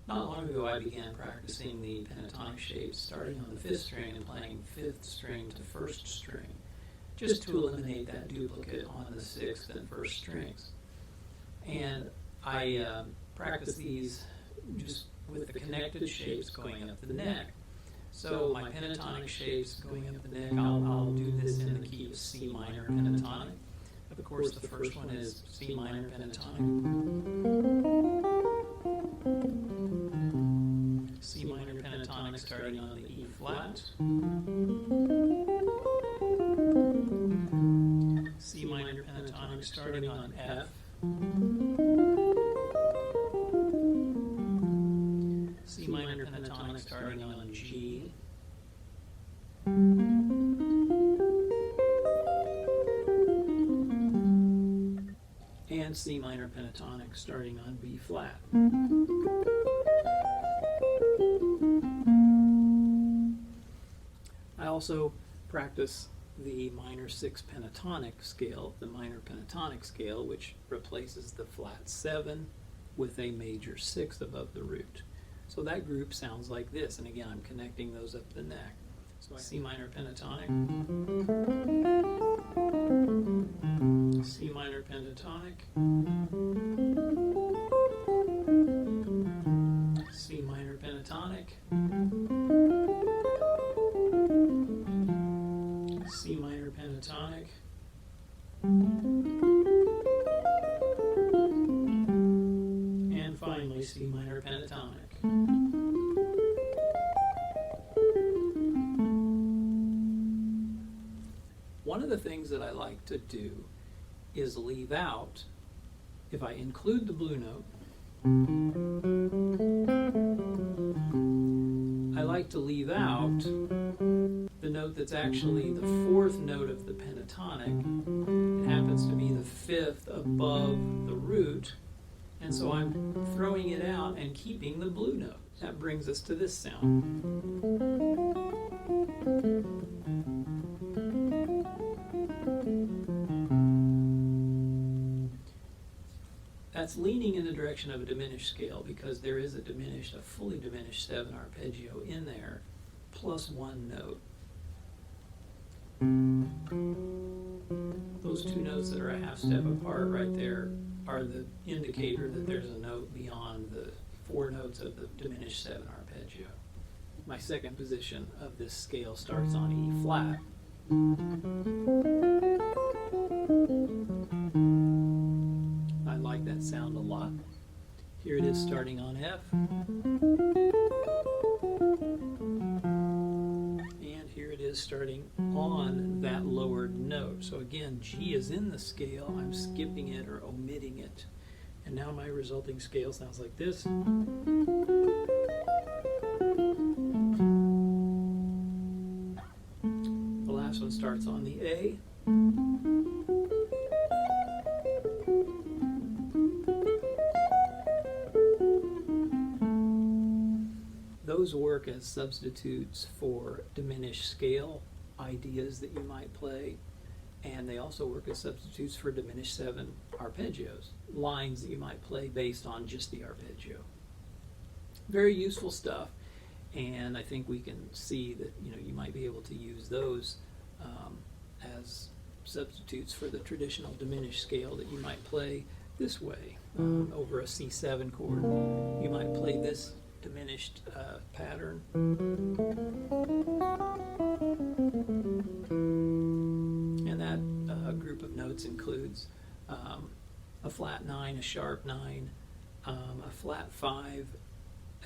Not long ago I began practicing the pentatonic shapes, starting on the 5th string and playing 5th string to 1st string, just to eliminate that duplicate on the 6th and 1st strings. And I practice these just with the connected shapes going up the neck. So my pentatonic shapes going up the neck, I'll do this in the key of C minor pentatonic. Of course, the first one is C minor pentatonic. C minor pentatonic starting on the E flat. C minor pentatonic starting on F. C minor pentatonic starting on G. And C minor pentatonic starting on B flat. I also practice the minor 6 pentatonic scale, the minor pentatonic scale, which replaces the flat 7 with a major 6 above the root. So that group sounds like this, and again I'm connecting those up the neck. So C minor pentatonic, C minor pentatonic, C minor pentatonic, C minor pentatonic, and finally C minor pentatonic. One of the things that I like to do is leave out, if I include the blue note, I like to leave out the note that's actually the 4th note of the pentatonic. It happens to be the 5th above the root, and so I'm throwing it out and keeping the blue note. That brings us to this sound. That's leaning in the direction of a diminished scale because there is a fully diminished 7 arpeggio in there, plus 1 note. Those 2 notes that are a half step apart right there are the indicator that there's a note beyond the 4 notes of the diminished 7 arpeggio. My second position of this scale starts on E flat. I like that sound a lot. Here it is starting on F. And here it is starting on that lowered note. So again, G is in the scale. I'm skipping it or omitting it. And now my resulting scale sounds like this. The last one starts on the A. Those work as substitutes for diminished scale ideas that you might play, and they also work as substitutes for diminished 7 arpeggios, lines that you might play based on just the arpeggio. Very useful stuff, and I think we can see that you might be able to use those as substitutes for the traditional diminished scale that you might play this way over a C7 chord. You might play this diminished pattern. And that group of notes includes a flat 9, a sharp 9, a flat 5,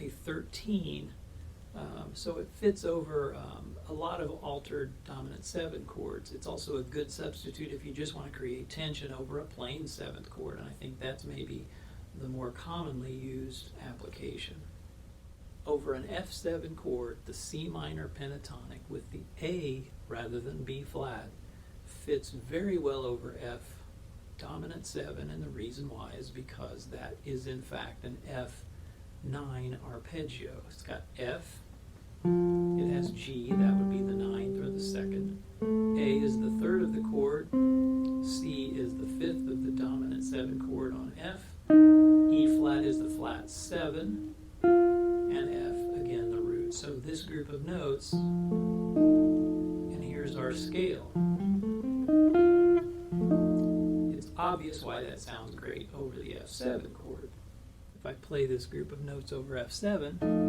a 13. So it fits over a lot of altered dominant 7 chords. It's also a good substitute if you just want to create tension over a plain 7th chord, and I think that's maybe the more commonly used application. Over an F7 chord, the C minor pentatonic with the A rather than B flat fits very well over F dominant 7, and the reason why is because that is in fact an F9 arpeggio. It's got F, it has G, that would be the 9th or the 2nd. A is the 3rd of the chord, C is the 5th of the dominant 7 chord on F, E flat is the flat 7, So this group of notes, and here's our scale. It's obvious why that sounds great over the F7 chord. If I play this group of notes over F7,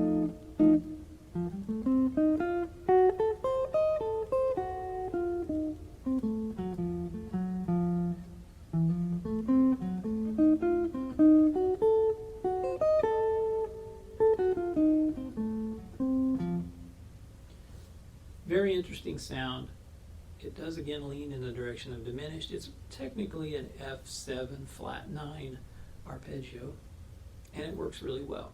very interesting sound. It does again lean in the direction of diminished. It's technically an F7 flat 9 arpeggio, and it works really well.